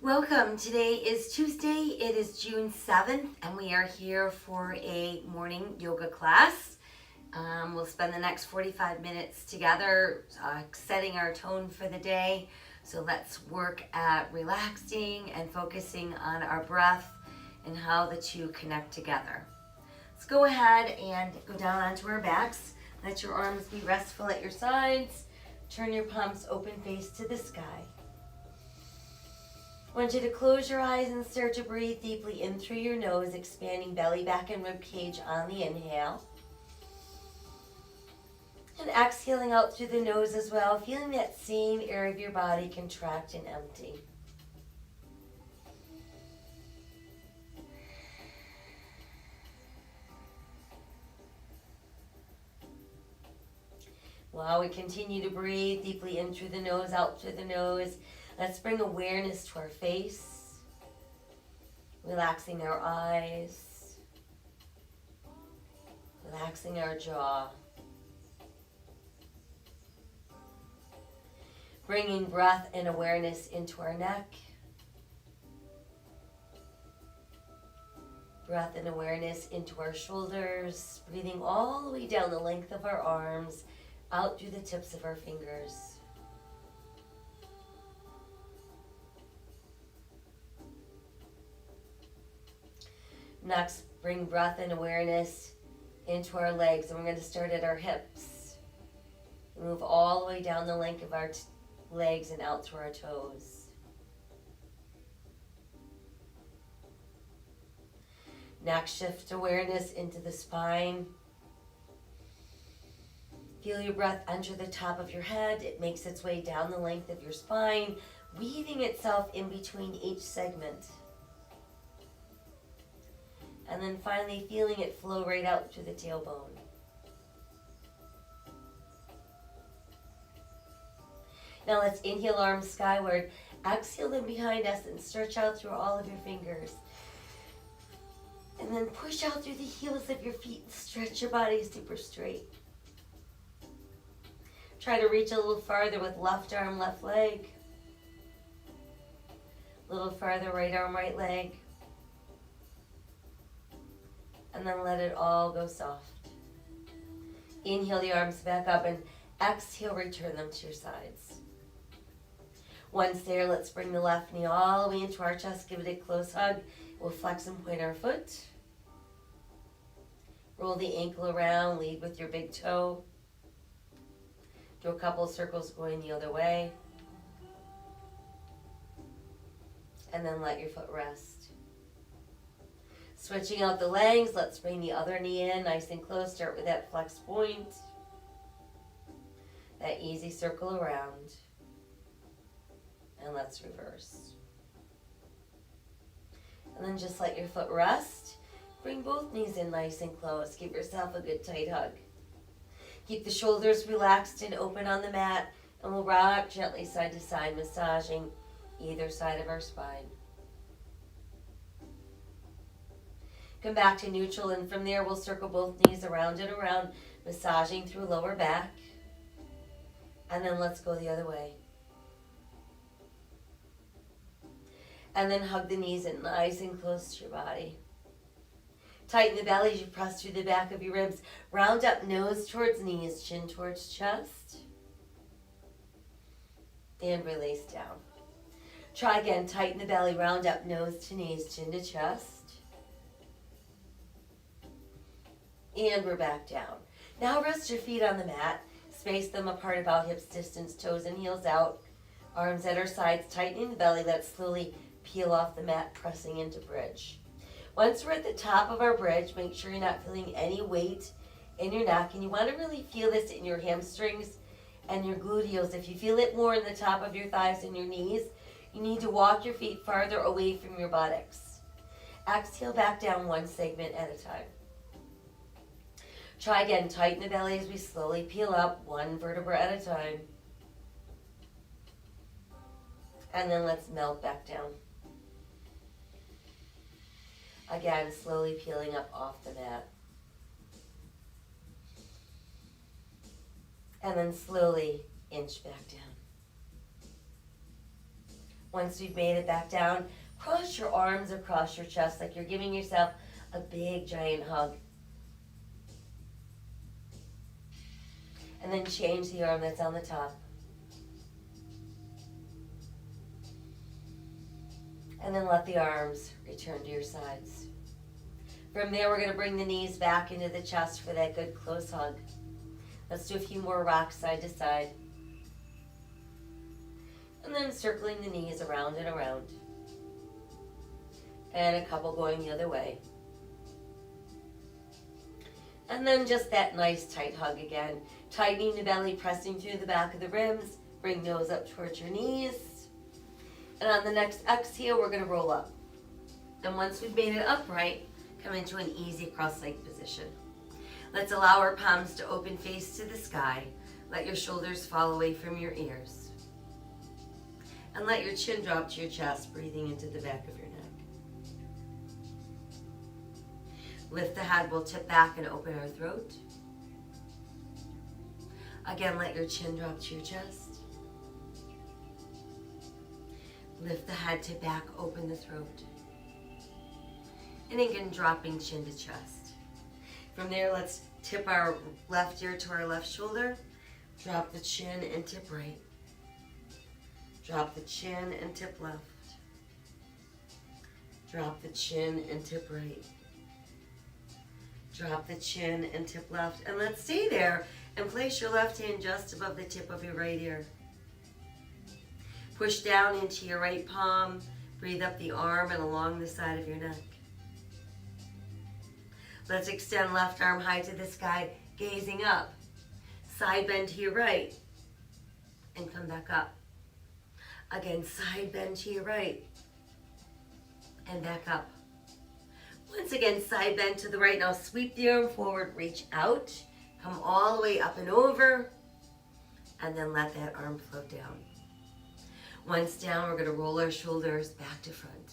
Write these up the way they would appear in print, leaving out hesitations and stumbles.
Welcome. Today is Tuesday. It is June 7th, and we are here for a morning yoga class. We'll spend the next 45 minutes together setting our tone for the day. So let's work at relaxing and focusing on our breath and how the two connect together. Let's go ahead and go down onto our backs. Let your arms be restful at your sides. Turn your palms open face to the sky. I want you to close your eyes and start to breathe deeply in through your nose, expanding belly, back, and rib cage on the inhale. And exhaling out through the nose as well, feeling that same area of your body contract and empty. While we continue to breathe deeply in through the nose, out through the nose, let's bring awareness to our face, relaxing our eyes, relaxing our jaw, bringing breath and awareness into our neck, breath and awareness into our shoulders, breathing all the way down the length of our arms, out through the tips of our fingers. Next, bring breath and awareness into our legs, and we're going to start at our hips. Move all the way down the length of our legs and out to our toes. Next, shift awareness into the spine. Feel your breath enter the top of your head. It makes its way down the length of your spine, weaving itself in between each segment. And then finally feeling it flow right out through the tailbone. Now let's inhale, arms skyward. Exhale them behind us and stretch out through all of your fingers. And then push out through the heels of your feet and stretch your body super straight. Try to reach a little farther with left arm, left leg. A little farther, right arm, right leg. And then let it all go soft. Inhale the arms back up and exhale, return them to your sides. Once there, let's bring the left knee all the way into our chest. Give it a close hug. We'll flex and point our foot. Roll the ankle around, lead with your big toe. Do a couple circles going the other way. And then let your foot rest. Switching out the legs, let's bring the other knee in nice and close. Start with that flex point. That easy circle around. And let's reverse. And then just let your foot rest. Bring both knees in nice and close. Give yourself a good tight hug. Keep the shoulders relaxed and open on the mat, and we'll rock gently side to side, massaging either side of our spine. Come back to neutral, and from there we'll circle both knees around and around, massaging through lower back. And then let's go the other way. And then hug the knees in nice and close to your body. Tighten the belly as you press through the back of your ribs. Round up, nose towards knees, chin towards chest. And release down. Try again, tighten the belly, round up, nose to knees, chin to chest. And we're back down. Now rest your feet on the mat. Space them apart about hips distance, toes and heels out. Arms at our sides, tightening the belly. Let's slowly peel off the mat, pressing into bridge. Once we're at the top of our bridge, make sure you're not feeling any weight in your neck. And you want to really feel this in your hamstrings and your gluteals. If you feel it more in the top of your thighs and your knees, you need to walk your feet farther away from your buttocks. Exhale back down one segment at a time. Try again, tighten the belly as we slowly peel up one vertebra at a time. And then let's melt back down. Again, slowly peeling up off the mat. And then slowly inch back down. Once you've made it back down, cross your arms across your chest like you're giving yourself a big giant hug. And then change the arm that's on the top. And then let the arms return to your sides. From there, we're going to bring the knees back into the chest for that good close hug. Let's do a few more rocks side to side. And then circling the knees around and around. And a couple going the other way. And then just that nice tight hug again. Tightening the belly, pressing through the back of the ribs. Bring nose up towards your knees. And on the next exhale, we're going to roll up. And once we've made it upright, come into an easy cross-leg position. Let's allow our palms to open face to the sky. Let your shoulders fall away from your ears. And let your chin drop to your chest, breathing into the back of your neck. Lift the head, we'll tip back and open our throat. Again, let your chin drop to your chest. Lift the head, tip back, open the throat. And again, dropping chin to chest. From there, let's tip our left ear to our left shoulder. Drop the chin and tip right. Drop the chin and tip left. Drop the chin and tip right. Drop the chin and tip left. And let's stay there and place your left hand just above the tip of your right ear. Push down into your right palm. Breathe up the arm and along the side of your neck. Let's extend left arm high to the sky, gazing up. Side bend to your right and come back up. Again, side bend to your right and back up. Once again, side bend to the right. Now sweep the arm forward, reach out, come all the way up and over, and then let that arm float down. Once down, we're going to roll our shoulders back to front.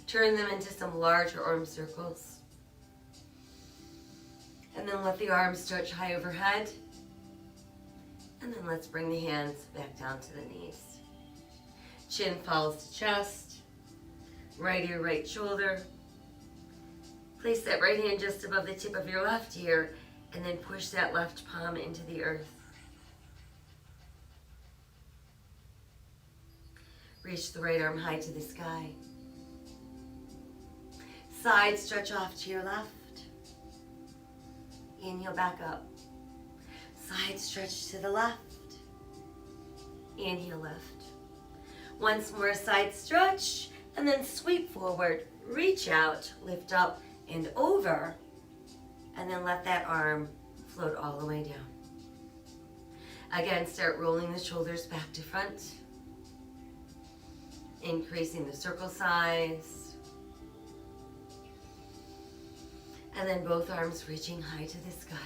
Turn them into some larger arm circles. And then let the arms stretch high overhead. And then let's bring the hands back down to the knees. Chin falls to chest. Right ear, right shoulder. Place that right hand just above the tip of your left ear. And then push that left palm into the earth. Reach the right arm high to the sky. Side stretch off to your left. Inhale back up. Side stretch to the left. Inhale left. Once more, side stretch, and then sweep forward. Reach out, lift up and over, and then let that arm float all the way down. Again, start rolling the shoulders back to front. Increasing the circle size. And then both arms reaching high to the sky.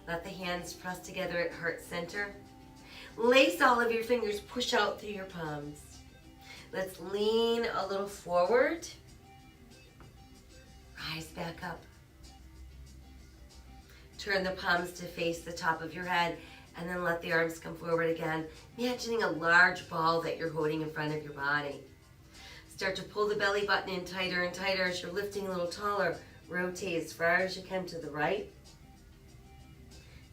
Let the hands press together at heart center. Lace all of your fingers, push out through your palms. Let's lean a little forward. Rise back up. Turn the palms to face the top of your head, and then let the arms come forward again, imagining a large ball that you're holding in front of your body. Start to pull the belly button in tighter and tighter as you're lifting a little taller. Rotate as far as you can to the right.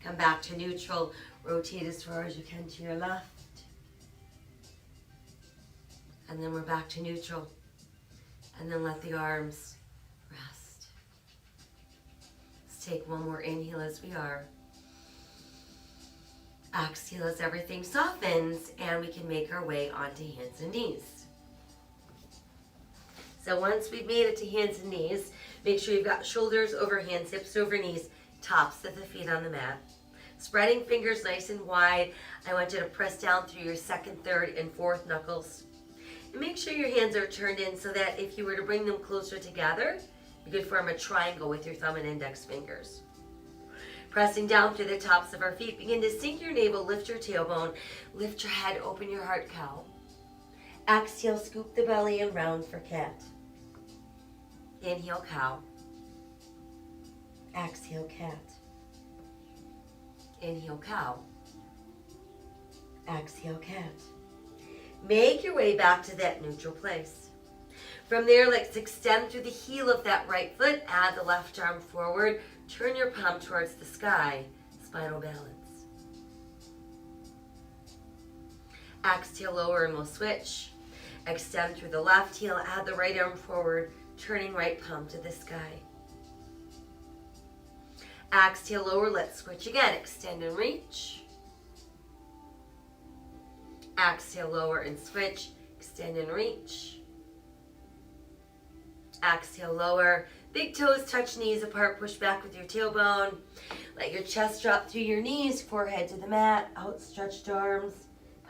Come back to neutral. Rotate as far as you can to your left. And then we're back to neutral. And then let the arms rest. Let's take one more inhale as we are. Exhale as everything softens, and we can make our way onto hands and knees. So once we've made it to hands and knees, make sure you've got shoulders over hands, hips over knees, tops of the feet on the mat. Spreading fingers nice and wide. I want you to press down through your second, third, and fourth knuckles. And make sure your hands are turned in so that if you were to bring them closer together, you could form a triangle with your thumb and index fingers. Pressing down through the tops of our feet, begin to sink your navel, lift your tailbone, lift your head, open your heart, cow. Exhale, scoop the belly and round for cat. Inhale, cow. Exhale, cat. Inhale, cow. Exhale, cat. Make your way back to that neutral place. From there, let's extend through the heel of that right foot. Add the left arm forward. Turn your palm towards the sky. Spinal balance. Exhale, lower, and we'll switch. Extend through the left heel. Add the right arm forward. Turning right palm to the sky. Exhale, lower. Let's switch again. Extend and reach. Exhale, lower and switch. Extend and reach. Exhale, lower. Big toes touch knees apart. Push back with your tailbone. Let your chest drop through your knees. Forehead to the mat. Outstretched arms.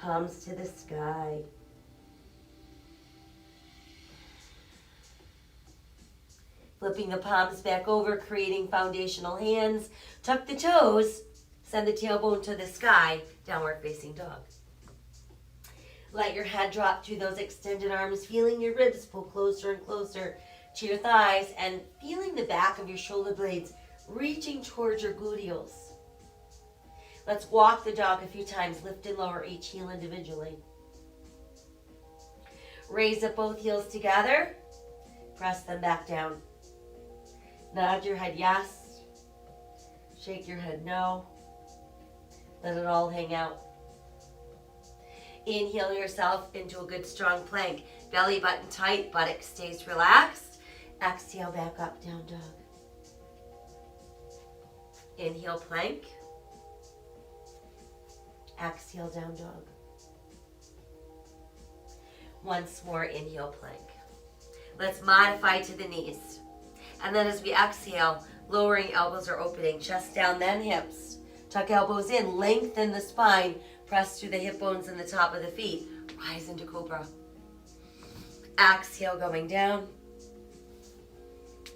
Palms to the sky. Flipping the palms back over, creating foundational hands. Tuck the toes. Send the tailbone to the sky. Downward facing dog. Let your head drop through those extended arms, feeling your ribs pull closer and closer to your thighs, and feeling the back of your shoulder blades reaching towards your gluteals. Let's walk the dog a few times, lift and lower each heel individually. Raise up both heels together, press them back down. Nod your head yes, shake your head no, let it all hang out. Inhale yourself into a good strong plank. Belly button tight, buttock stays relaxed. Exhale back up, down dog. Inhale plank. Exhale down dog. Once more, inhale plank. Let's modify to the knees. And then as we exhale, lowering elbows or opening, chest down, then hips. Tuck elbows in, lengthen the spine. Press through the hip bones and the top of the feet. Rise into cobra. Exhale, going down.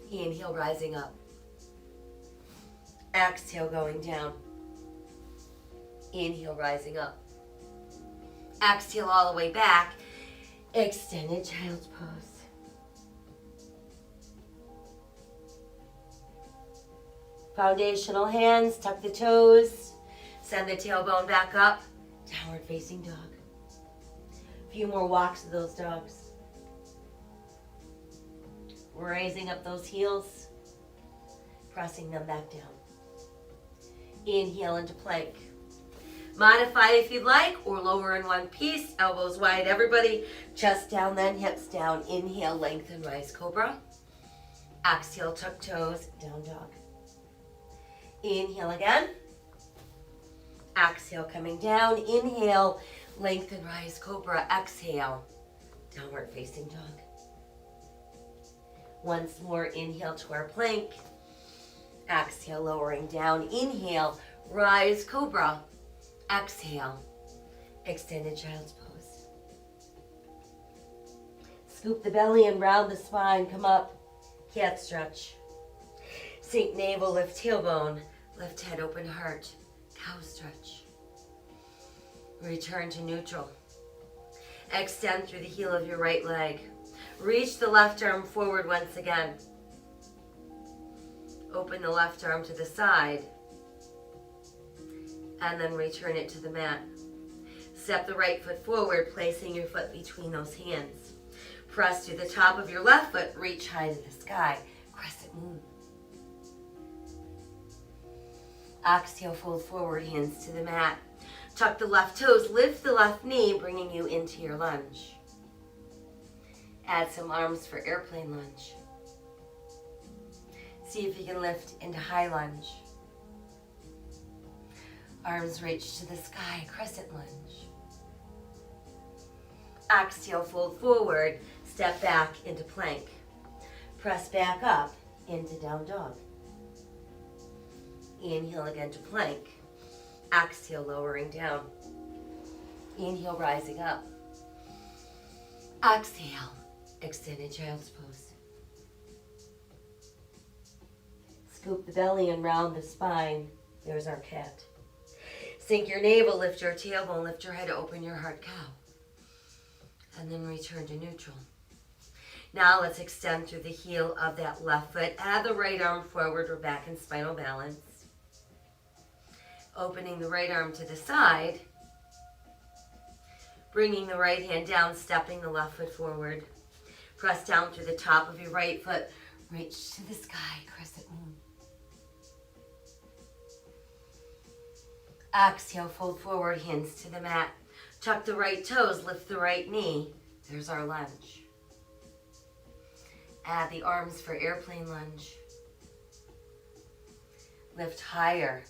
Inhale, rising up. Exhale, going down. Inhale, rising up. Exhale all the way back. Extended child's pose. Foundational hands, tuck the toes. Send the tailbone back up. Downward facing dog. A few more walks of those dogs. Raising up those heels. Pressing them back down. Inhale into plank. Modify if you'd like, or lower in one piece. Elbows wide, everybody. Chest down, then hips down. Inhale, lengthen, rise, cobra. Exhale, tuck toes, down dog. Inhale again. Exhale, coming down. Inhale, lengthen, rise, cobra. Exhale, downward facing dog. Once more, inhale to our plank. Exhale, lowering down. Inhale, rise, cobra. Exhale, extended child's pose. Scoop the belly and round the spine. Come up, cat stretch. Sink navel, lift tailbone. Lift head, open heart. Cow stretch. Return to neutral. Extend through the heel of your right leg. Reach the left arm forward once again. Open the left arm to the side. And then return it to the mat. Step the right foot forward, placing your foot between those hands. Press to the top of your left foot, reach high to the sky. Crescent moon. Exhale, fold forward, hands to the mat. Tuck the left toes, lift the left knee, bringing you into your lunge. Add some arms for airplane lunge. See if you can lift into high lunge. Arms reach to the sky, crescent lunge. Exhale, fold forward, step back into plank. Press back up into down dog. Inhale again to plank. Exhale, lowering down. Inhale, rising up. Exhale, extended child's pose. Scoop the belly and round the spine. There's our cat. Sink your navel, lift your tailbone, lift your head, open your heart, cow. And then return to neutral. Now let's extend through the heel of that left foot. Add the right arm forward. We're back in spinal balance. Opening the right arm to the side. Bringing the right hand down, stepping the left foot forward. Press down through the top of your right foot. Reach to the sky, crescent moon. Exhale, fold forward, hands to the mat. Tuck the right toes, lift the right knee. There's our lunge. Add the arms for airplane lunge. Lift higher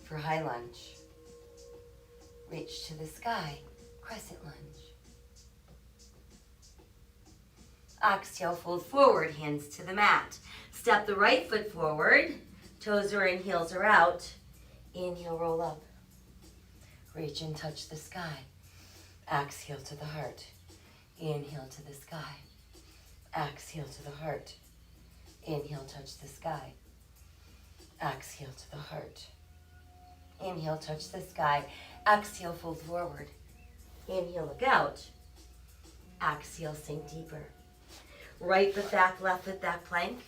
for high lunge. Reach to the sky, crescent lunge. Exhale, fold forward, hands to the mat. Step the right foot forward. Toes are in, heels are out. Inhale, roll up. Reach and touch the sky. Exhale to the heart. Inhale to the sky. Exhale to the heart. Inhale, touch the sky. Exhale to the heart. Inhale, touch the sky. Exhale, fold forward. Inhale, look out. Exhale, sink deeper. Right foot back, left foot back plank.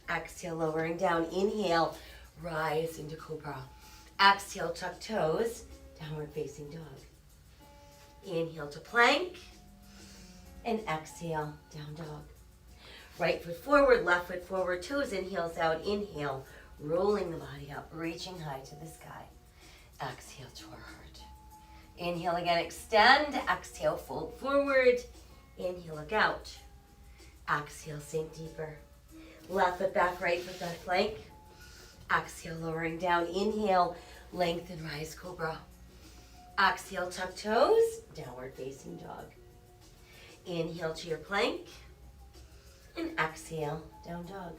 Exhale, lowering down. Inhale, rise into cobra. Exhale, tuck toes, downward facing dog. Inhale to plank. And exhale, down dog. Right foot forward, left foot forward, toes in, heels out. Inhale, rolling the body up, reaching high to the sky. Exhale to our heart. Inhale again, extend. Exhale, fold forward. Inhale, look out. Exhale, sink deeper. Left foot back, right foot back plank. Exhale, lowering down. Inhale, lengthen, rise, cobra. Exhale, tuck toes, downward facing dog. Inhale to your plank. And exhale, down dog.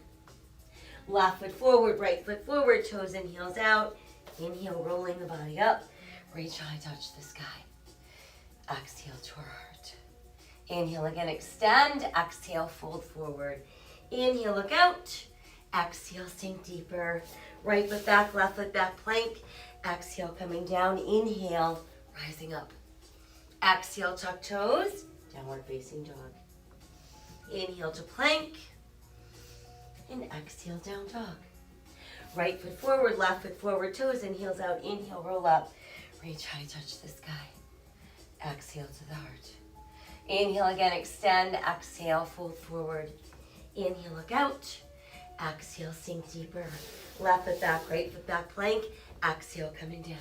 Left foot forward, right foot forward, toes in, heels out. Inhale, rolling the body up. Reach high, touch the sky. Exhale to our heart. Inhale again, extend. Exhale, fold forward. Inhale, look out. Exhale, sink deeper. Right foot back, left foot back plank. Exhale, coming down. Inhale, rising up. Exhale, tuck toes, downward facing dog. Inhale to plank. And exhale, down dog. Right foot forward, left foot forward, toes in, heels out. Inhale, roll up. Reach high, touch the sky. Exhale to the heart. Inhale again, extend. Exhale, fold forward. Inhale, look out. Exhale, sink deeper. Left foot back, right foot back plank. Exhale, coming down.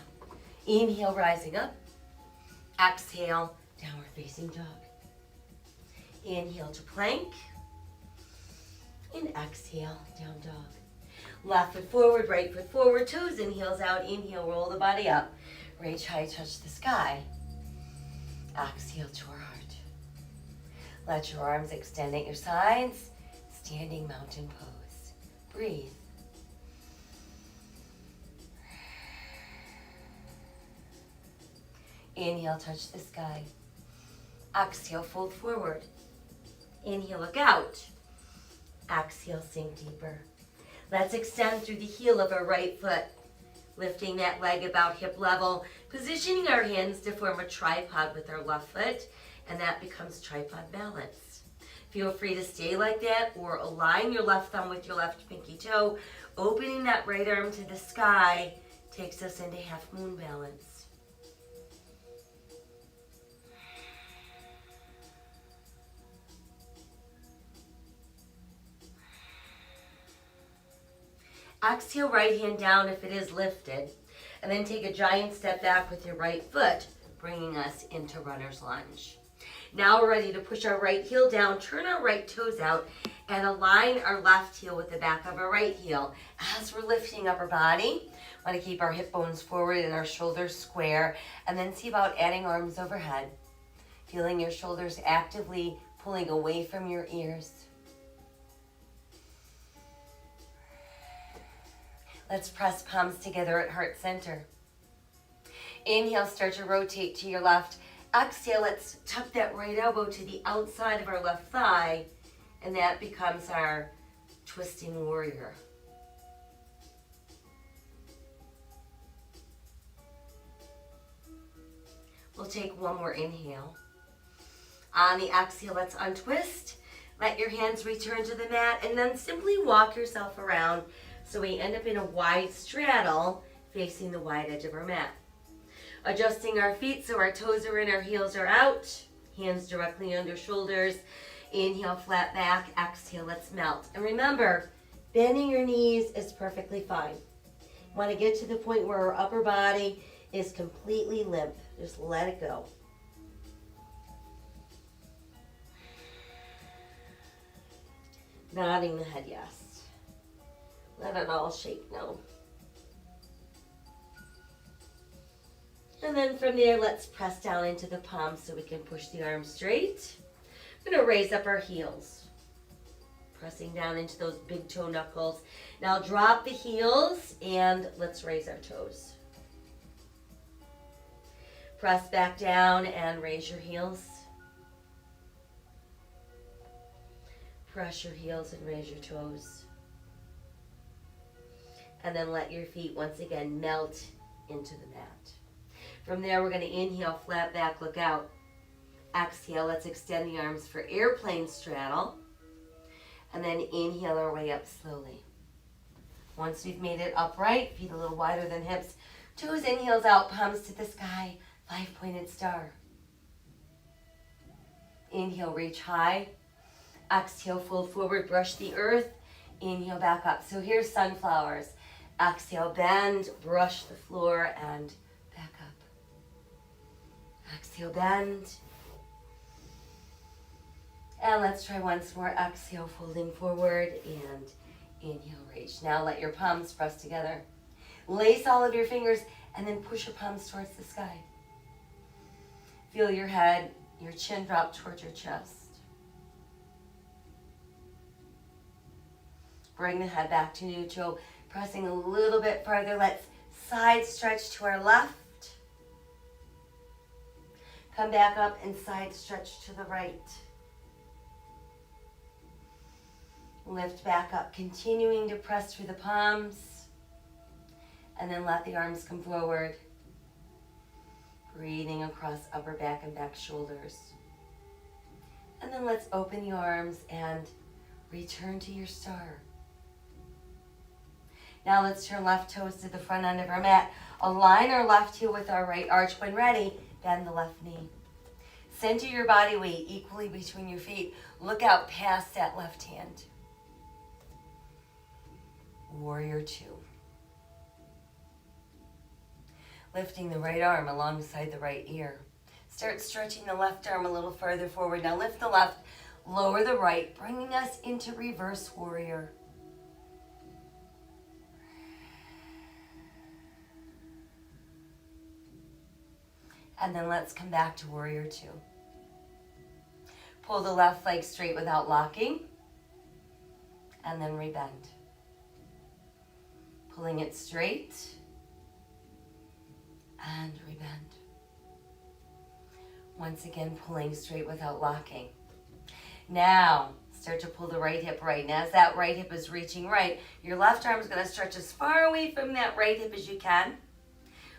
Inhale, rising up. Exhale, downward facing dog. Inhale to plank. And exhale, down dog. Left foot forward, right foot forward, toes in, heels out. Inhale, roll the body up. Reach high, touch the sky. Exhale to our heart. Let your arms extend at your sides. Standing mountain pose. Breathe. Inhale, touch the sky. Exhale, fold forward. Inhale, look out. Exhale, sink deeper. Let's extend through the heel of our right foot, lifting that leg about hip level, positioning our hands to form a tripod with our left foot, and that becomes tripod balance. Feel free to stay like that or align your left thumb with your left pinky toe. Opening that right arm to the sky takes us into half moon balance. Exhale, right hand down if it is lifted. And then take a giant step back with your right foot, bringing us into runner's lunge. Now we're ready to push our right heel down, turn our right toes out, and align our left heel with the back of our right heel. As we're lifting up our body, want to keep our hip bones forward and our shoulders square, and then see about adding arms overhead. Feeling your shoulders actively pulling away from your ears. Let's press palms together at heart center. Inhale, start to rotate to your left. Exhale, let's tuck that right elbow to the outside of our left thigh, and that becomes our twisting warrior. We'll take one more inhale. On the exhale, let's untwist. Let your hands return to the mat, and then simply walk yourself around so we end up in a wide straddle facing the wide edge of our mat. Adjusting our feet so our toes are in, our heels are out. Hands directly under shoulders. Inhale, flat back. Exhale, let's melt. And remember, bending your knees is perfectly fine. Want to get to the point where our upper body is completely limp. Just let it go. Nodding the head yes. Let it all shake no. And then from there, let's press down into the palms so we can push the arms straight. We're going to raise up our heels. Pressing down into those big toe knuckles. Now drop the heels and let's raise our toes. Press back down and raise your heels. Press your heels and raise your toes. And then let your feet once again melt into the mat. From there, we're going to inhale, flat back, look out. Exhale, let's extend the arms for airplane straddle. And then inhale our way up slowly. Once we've made it upright, feet a little wider than hips, toes in, heels out, palms to the sky, 5-pointed star. Inhale, reach high. Exhale, fold forward, brush the earth. Inhale, back up. So here's sunflowers. Exhale, bend, brush the floor, and back up. Exhale, bend. And let's try once more. Exhale, folding forward, and inhale, reach. Now let your palms press together. Lace all of your fingers, and then push your palms towards the sky. Feel your head, your chin drop towards your chest. Bring the head back to neutral, pressing a little bit farther. Let's side stretch to our left. Come back up and side stretch to the right. Lift back up, continuing to press through the palms. And then let the arms come forward. Breathing across upper back and back shoulders. And then let's open the arms and return to your star. Now let's turn left toes to the front end of our mat. Align our left heel with our right arch. When ready, bend the left knee. Center your body weight equally between your feet. Look out past that left hand. Warrior two. Lifting the right arm alongside the right ear. Start stretching the left arm a little farther forward. Now lift the left, lower the right, bringing us into reverse warrior. And then let's come back to warrior two. Pull the left leg straight without locking. And then rebend. Pulling it straight. And rebend. Once again, pulling straight without locking. Now, start to pull the right hip right. And as that right hip is reaching right, your left arm is going to stretch as far away from that right hip as you can.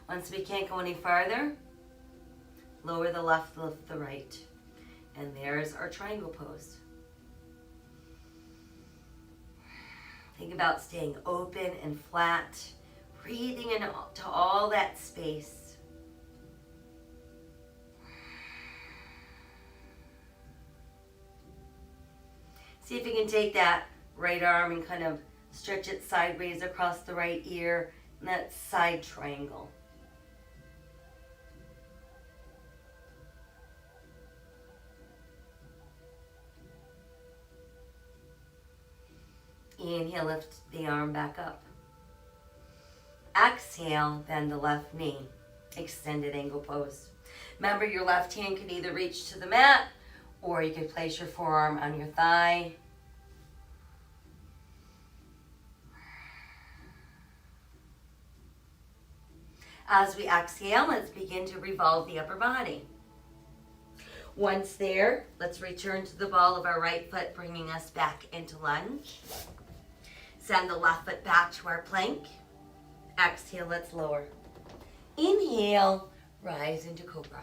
Once we can't go any farther, lower the left, lift the right. And there's our triangle pose. Think about staying open and flat, breathing into all that space. See if you can take that right arm and kind of stretch it sideways across the right ear, and that side triangle. Inhale, lift the arm back up. Exhale, bend the left knee. Extended angle pose. Remember, your left hand can either reach to the mat or you can place your forearm on your thigh. As we exhale, let's begin to revolve the upper body. Once there, let's return to the ball of our right foot, bringing us back into lunge. Send the left foot back to our plank. Exhale, let's lower. Inhale, rise into cobra.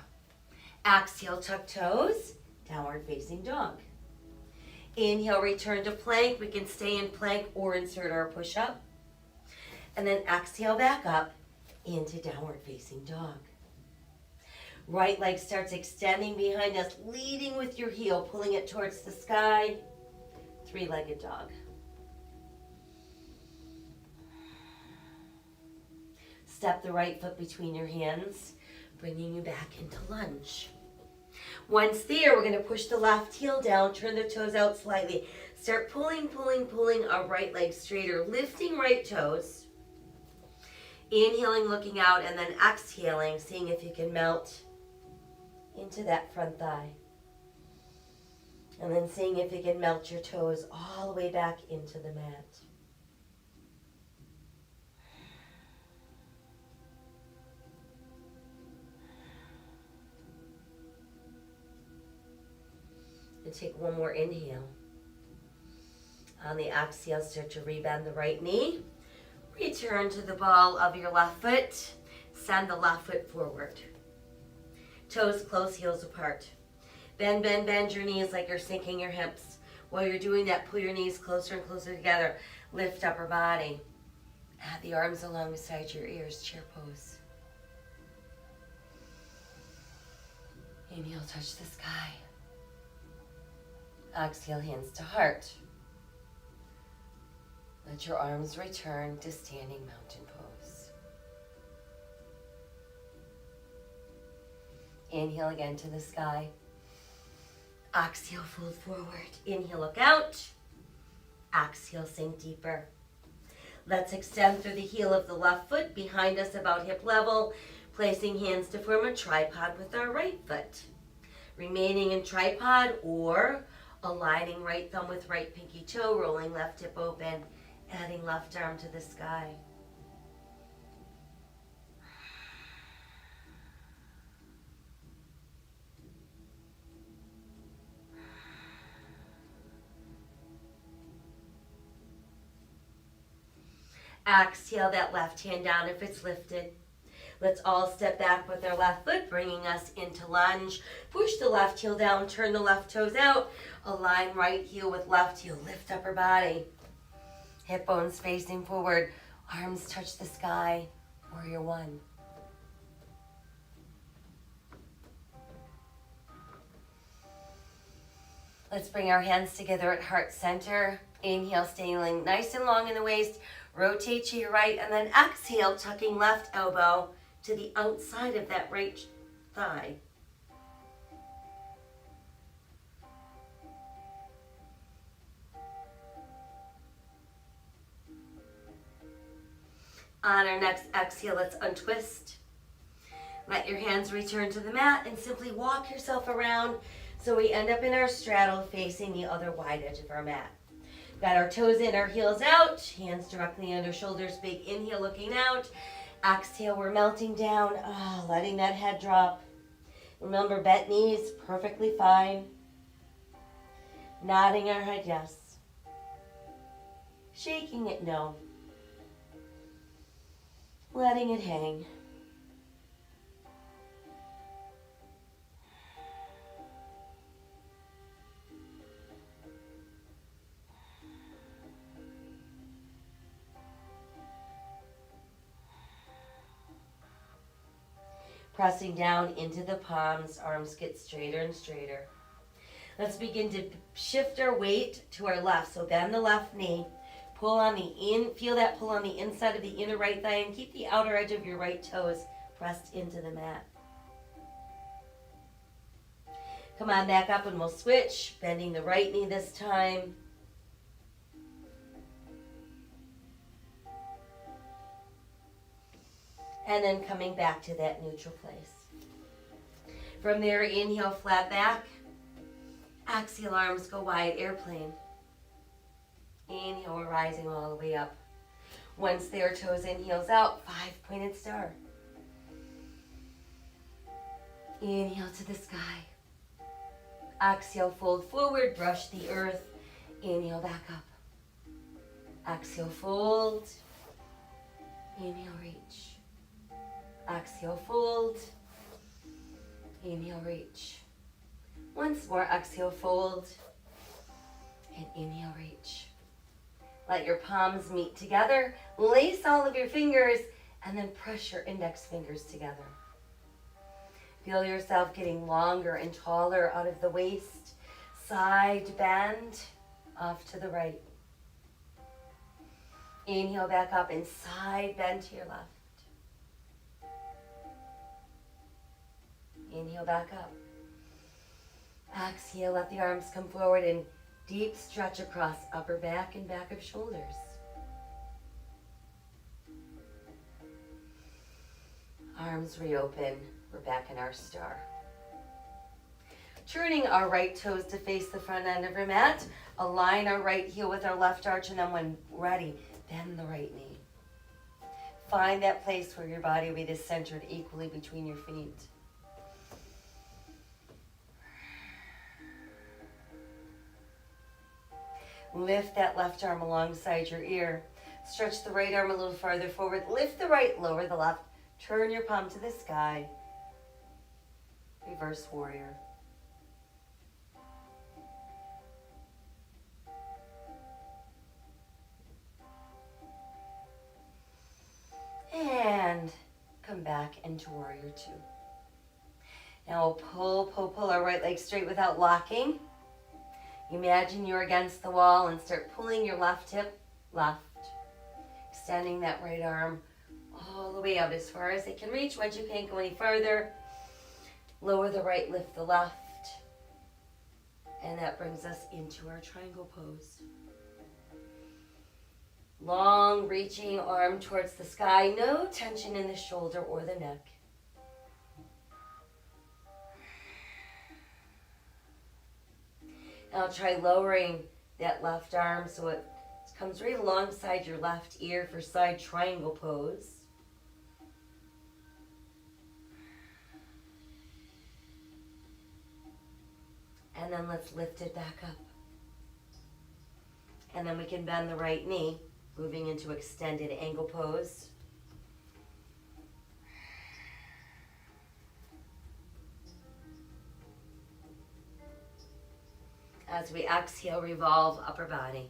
Exhale, tuck toes, downward facing dog. Inhale, return to plank. We can stay in plank or insert our push-up. And then exhale back up into downward facing dog. Right leg starts extending behind us, leading with your heel, pulling it towards the sky. Three-legged dog. Step the right foot between your hands, bringing you back into lunge. Once there, we're going to push the left heel down, turn the toes out slightly. Start pulling our right leg straighter, lifting right toes. Inhaling, looking out, and then exhaling, seeing if you can melt into that front thigh. And then seeing if you can melt your toes all the way back into the mat. And take one more inhale. On the exhale, start to rebend the right knee. Return to the ball of your left foot. Send the left foot forward. Toes close, heels apart. Bend your knees like you're sinking your hips. While you're doing that, pull your knees closer and closer together. Lift upper body. Add the arms alongside your ears, chair pose. Inhale, touch the sky. Exhale, hands to heart. Let your arms return to standing mountain pose. Inhale again to the sky. Exhale, fold forward. Inhale, look out. Exhale, sink deeper. Let's extend through the heel of the left foot behind us about hip level, placing hands to form a tripod with our right foot. Remaining in tripod or aligning right thumb with right pinky toe, rolling left hip open, adding left arm to the sky. Exhale that left hand down if it's lifted. Let's all step back with our left foot, bringing us into lunge. Push the left heel down, turn the left toes out. Align right heel with left heel. Lift upper body. Hip bones facing forward. Arms touch the sky. Warrior one. Let's bring our hands together at heart center. Inhale, staying nice and long in the waist. Rotate to your right, and then exhale, tucking left elbow to the outside of that right thigh. On our next exhale, let's untwist. Let your hands return to the mat and simply walk yourself around so we end up in our straddle facing the other wide edge of our mat. Got our toes in, our heels out, hands directly under shoulders, big inhale looking out. Exhale, we're melting down, letting that head drop. Remember, bent knees, perfectly fine. Nodding our head, yes. Shaking it, no. Letting it hang. Pressing down into the palms, arms get straighter and straighter. Let's begin to shift our weight to our left. So bend the left knee, pull on feel that pull on the inside of the inner right thigh, and keep the outer edge of your right toes pressed into the mat. Come on back up and we'll switch, bending the right knee this time. And then coming back to that neutral place. From there, inhale, flat back. Exhale, arms go wide, airplane. Inhale, we're rising all the way up. Once there, toes in, heels out, 5-pointed star. Inhale to the sky. Exhale, fold forward, brush the earth. Inhale, back up. Exhale, fold. Inhale, reach. Exhale, fold. Inhale, reach. Once more, exhale, fold. And inhale, reach. Let your palms meet together. Lace all of your fingers and then press your index fingers together. Feel yourself getting longer and taller out of the waist. Side bend, off to the right. Inhale back up and side bend to your left. Inhale back up. Exhale, let the arms come forward and deep stretch across upper back and back of shoulders. Arms reopen. We're back in our star. Turning our right toes to face the front end of our mat. Align our right heel with our left arch, and then when ready, bend the right knee. Find that place where your body weight is centered equally between your feet. Lift that left arm alongside your ear. Stretch the right arm a little farther forward. Lift the right, lower the left. Turn your palm to the sky. Reverse warrior. And come back into warrior two. Now we'll pull our right leg straight without locking. Imagine you're against the wall and start pulling your left hip left. Extending that right arm all the way out as far as it can reach. Once you can't go any farther, lower the right, lift the left. And that brings us into our triangle pose. Long reaching arm towards the sky. No tension in the shoulder or the neck. Now try lowering that left arm so it comes right alongside your left ear for side triangle pose. And then let's lift it back up. And then we can bend the right knee, moving into extended angle pose. As we exhale, revolve upper body.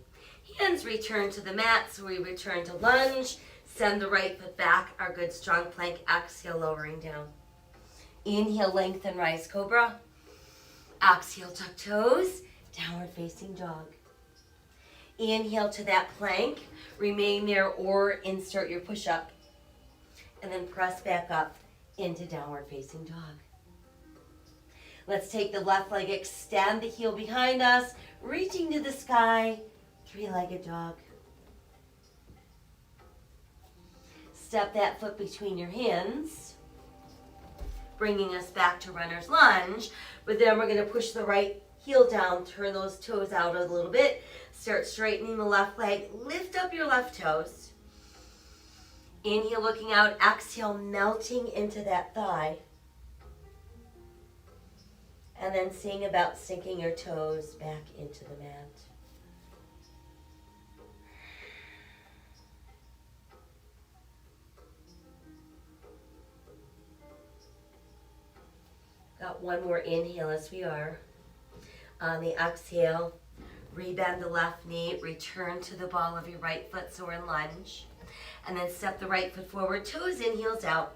Hands return to the mat, so we return to lunge. Send the right foot back, our good strong plank. Exhale, lowering down. Inhale, lengthen, rise cobra. Exhale, tuck toes, downward facing dog. Inhale to that plank, remain there or insert your push-up. And then press back up into downward facing dog. Let's take the left leg, extend the heel behind us, reaching to the sky, three-legged dog. Step that foot between your hands, bringing us back to runner's lunge. But then we're going to push the right heel down, turn those toes out a little bit. Start straightening the left leg. Lift up your left toes. Inhale, looking out. Exhale, melting into that thigh. And then seeing about sinking your toes back into the mat. Got one more inhale as we are. On the exhale, rebend the left knee, return to the ball of your right foot, so we're in lunge. And then step the right foot forward, toes in, heels out.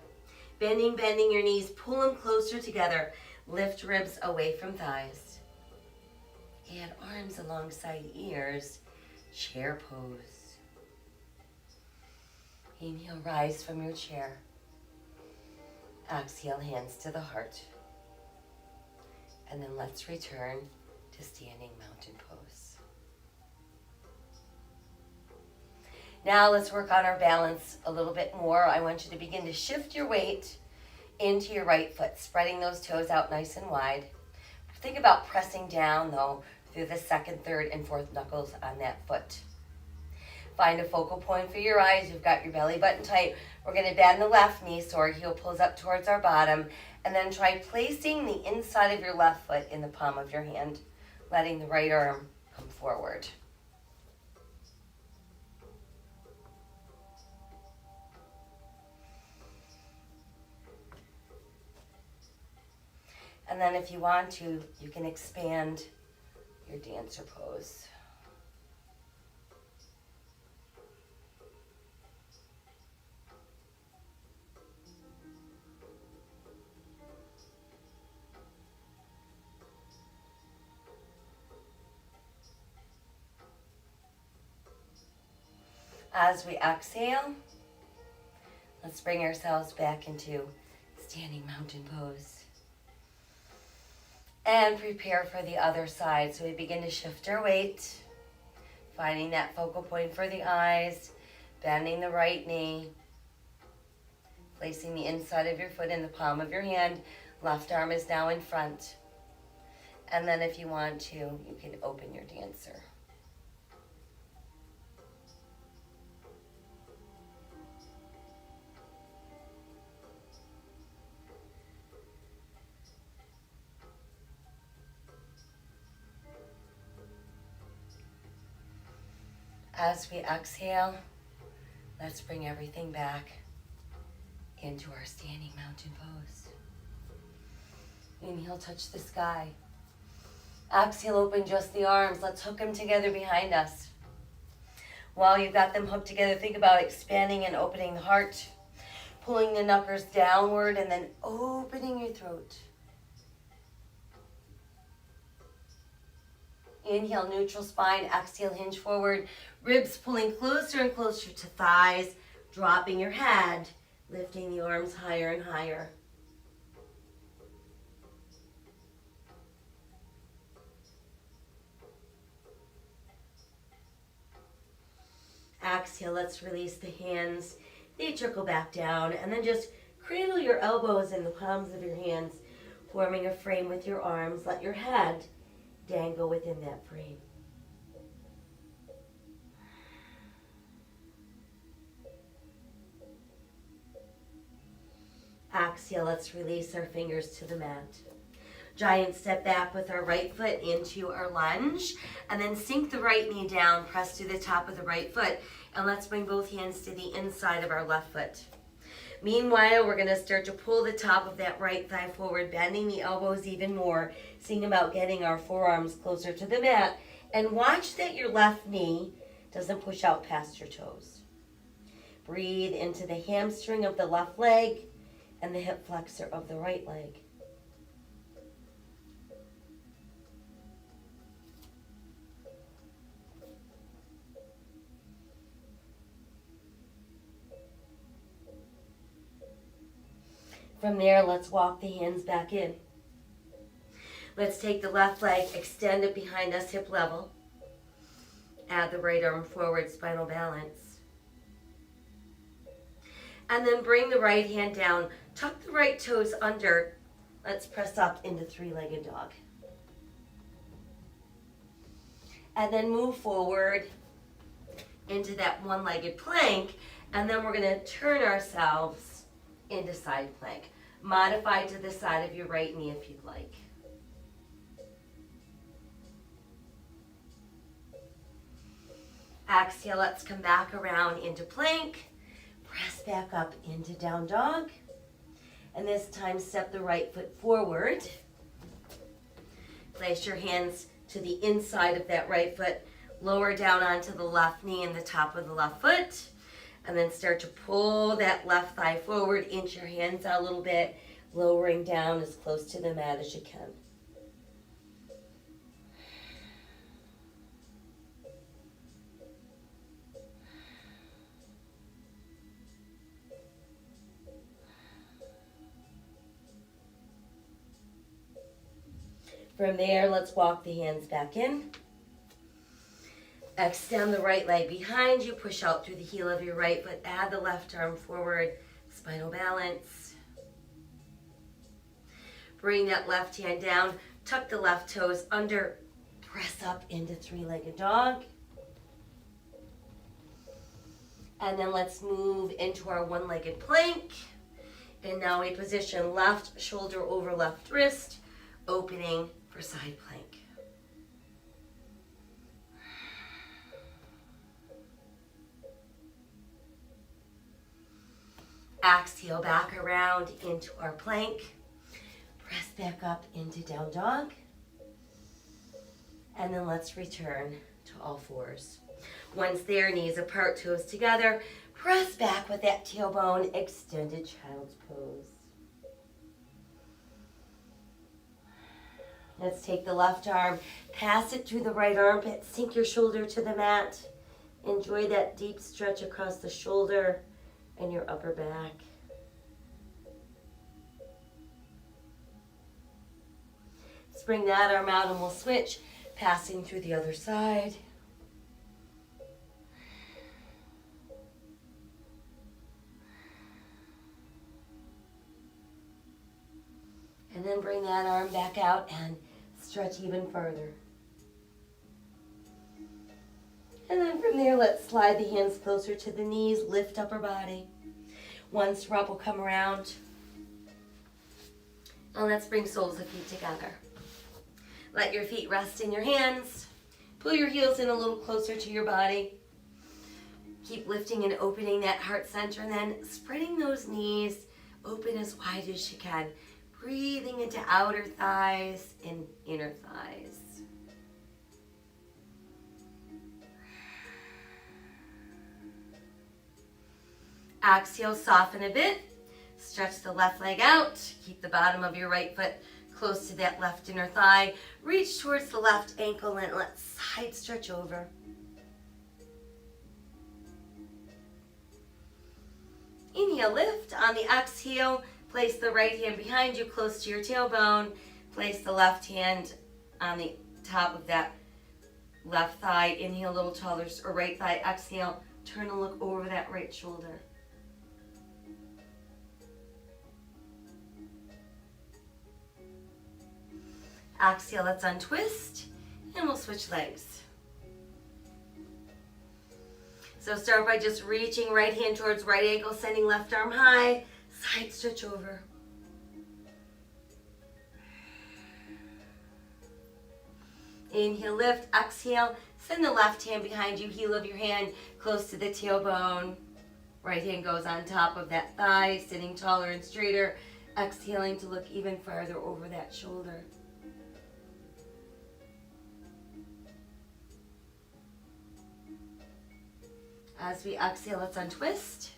Bending your knees, pull them closer together. Lift ribs away from thighs. And arms alongside ears, chair pose. Inhale, rise from your chair. Exhale, hands to the heart. And then let's return to standing mountain pose. Now let's work on our balance a little bit more. I want you to begin to shift your weight into your right foot, spreading those toes out nice and wide. Think about pressing down though through the second, third, and fourth knuckles on that foot. Find a focal point for your eyes. You've got your belly button tight. We're going to bend the left knee so our heel pulls up towards our bottom. And then try placing the inside of your left foot in the palm of your hand, letting the right arm come forward. And then if you want to, you can expand your dancer pose. As we exhale, let's bring ourselves back into standing mountain pose. And prepare for the other side. So we begin to shift our weight, finding that focal point for the eyes, bending the right knee, placing the inside of your foot in the palm of your hand. Left arm is now in front. And then if you want to, you can open your dancer. As we exhale, let's bring everything back into our standing mountain pose. Inhale, touch the sky. Exhale, open just the arms. Let's hook them together behind us. While you've got them hooked together, think about expanding and opening the heart, pulling the knuckles downward, and then opening your throat. Inhale, neutral spine. Exhale, hinge forward. Ribs pulling closer and closer to thighs. Dropping your head. Lifting the arms higher and higher. Exhale, let's release the hands. They trickle back down. And then just cradle your elbows in the palms of your hands, forming a frame with your arms. Let your head dangle within that frame. Exhale, let's release our fingers to the mat. Giant step back with our right foot into our lunge, and then sink the right knee down, press to the top of the right foot, and let's bring both hands to the inside of our left foot. Meanwhile, we're going to start to pull the top of that right thigh forward, bending the elbows even more, seeing about getting our forearms closer to the mat, and watch that your left knee doesn't push out past your toes. Breathe into the hamstring of the left leg and the hip flexor of the right leg. From there, let's walk the hands back in. Let's take the left leg, extend it behind us, hip level. Add the right arm forward, spinal balance. And then bring the right hand down. Tuck the right toes under. Let's press up into three-legged dog. And then move forward into that one-legged plank. And then we're going to turn ourselves into side plank. Modify to the side of your right knee if you'd like. Exhale, let's come back around into plank. Press back up into down dog. And this time step the right foot forward. Place your hands to the inside of that right foot. Lower down onto the left knee and the top of the left foot. And then start to pull that left thigh forward, inch your hands out a little bit, lowering down as close to the mat as you can. From there, let's walk the hands back in. Extend the right leg behind you. Push out through the heel of your right foot. Add the left arm forward. Spinal balance. Bring that left hand down. Tuck the left toes under. Press up into three-legged dog. And then let's move into our one-legged plank. And now we position left shoulder over left wrist, opening for side plank. Exhale back around into our plank. Press back up into down dog. And then let's return to all fours. Once there, knees apart, toes together. Press back with that tailbone, extended child's pose. Let's take the left arm, pass it through the right armpit, sink your shoulder to the mat. Enjoy that deep stretch across the shoulder and your upper back. Let's bring that arm out and we'll switch, passing through the other side. And then bring that arm back out and stretch even further. And then from there, let's slide the hands closer to the knees, lift upper body. Once we're up, we'll come around. And let's bring soles of feet together. Let your feet rest in your hands. Pull your heels in a little closer to your body. Keep lifting and opening that heart center, and then spreading those knees open as wide as you can. Breathing into outer thighs and inner thighs. Exhale, soften a bit. Stretch the left leg out. Keep the bottom of your right foot close to that left inner thigh. Reach towards the left ankle and let's side stretch over. Inhale, lift. On the exhale, place the right hand behind you close to your tailbone. Place the left hand on the top of that left thigh. Inhale a little taller, or right thigh. Exhale, turn and look over that right shoulder. Exhale, let's untwist, and we'll switch legs. So start by just reaching right hand towards right ankle, sending left arm high, side stretch over. Inhale, lift, exhale, send the left hand behind you, heel of your hand close to the tailbone. Right hand goes on top of that thigh, sitting taller and straighter, exhaling to look even farther over that shoulder. As we exhale, let's untwist.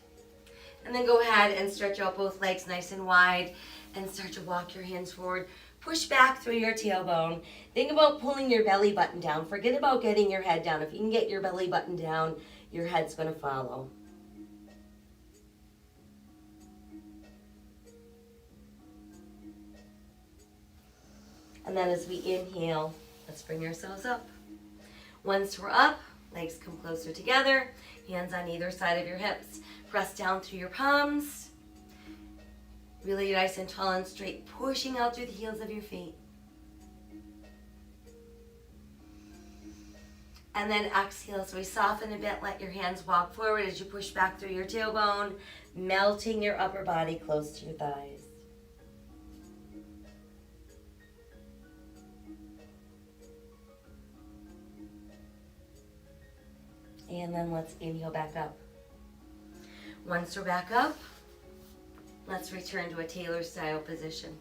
And then go ahead and stretch out both legs nice and wide and start to walk your hands forward. Push back through your tailbone. Think about pulling your belly button down. Forget about getting your head down. If you can get your belly button down, your head's going to follow. And then as we inhale, let's bring ourselves up. Once we're up, legs come closer together, hands on either side of your hips. Press down through your palms. Really nice and tall and straight, pushing out through the heels of your feet. And then exhale, so we soften a bit, let your hands walk forward as you push back through your tailbone, melting your upper body close to your thighs. And then let's inhale back up. Once we're back up, let's return to a Taylor style position.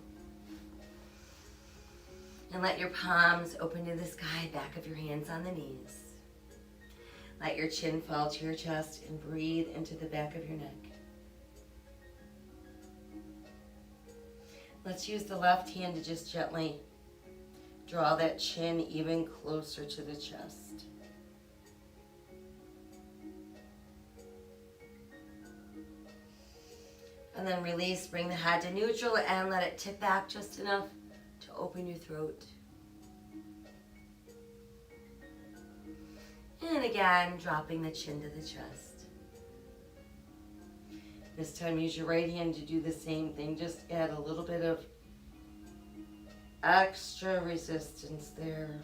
And let your palms open to the sky, back of your hands on the knees. Let your chin fall to your chest and breathe into the back of your neck. Let's use the left hand to just gently draw that chin even closer to the chest. And then release, bring the head to neutral and let it tip back just enough to open your throat. And again, dropping the chin to the chest. This time use your right hand to do the same thing. Just add a little bit of extra resistance there.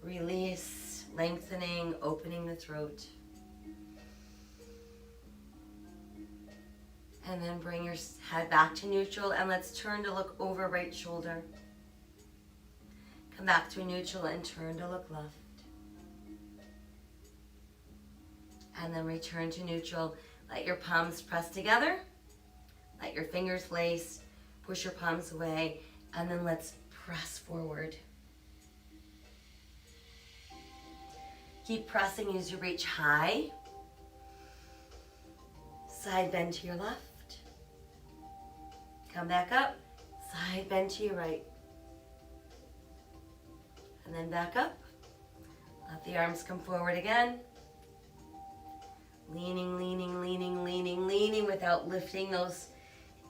Release, lengthening, opening the throat. And then bring your head back to neutral and let's turn to look over right shoulder. Come back to neutral and turn to look left. And then return to neutral. Let your palms press together. Let your fingers lace. Push your palms away. And then let's press forward. Keep pressing as you reach high. Side bend to your left. Come back up. Side bend to your right. And then back up. Let the arms come forward again. Leaning, leaning, leaning, leaning, leaning without lifting those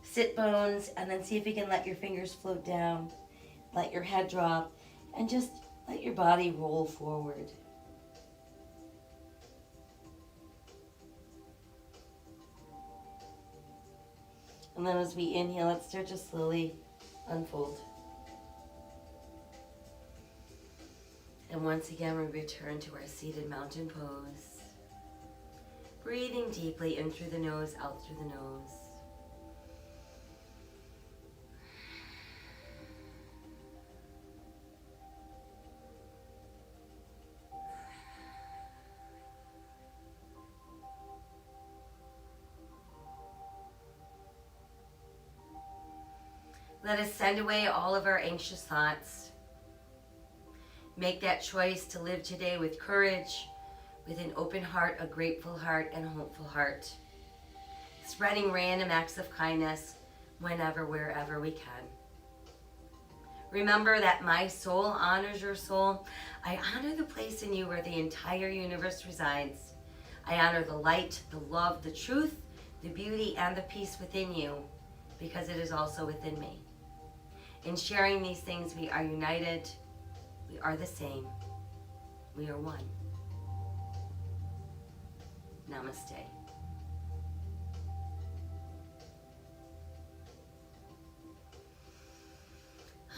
sit bones. And then see if you can let your fingers float down. Let your head drop. And just let your body roll forward. And then as we inhale, let's start to slowly unfold. And once again, we return to our seated mountain pose. Breathing deeply in through the nose, out through the nose. Let us send away all of our anxious thoughts. Make that choice to live today with courage, with an open heart, a grateful heart, and a hopeful heart. Spreading random acts of kindness whenever, wherever we can. Remember that my soul honors your soul. I honor the place in you where the entire universe resides. I honor the light, the love, the truth, the beauty, and the peace within you, because it is also within me. In sharing these things, we are united. We are the same. We are one. Namaste.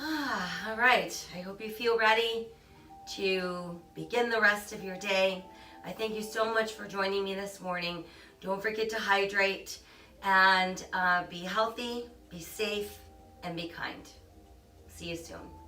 All right. I hope you feel ready to begin the rest of your day. I thank you so much for joining me this morning. Don't forget to hydrate and be healthy, be safe, and be kind. See you soon.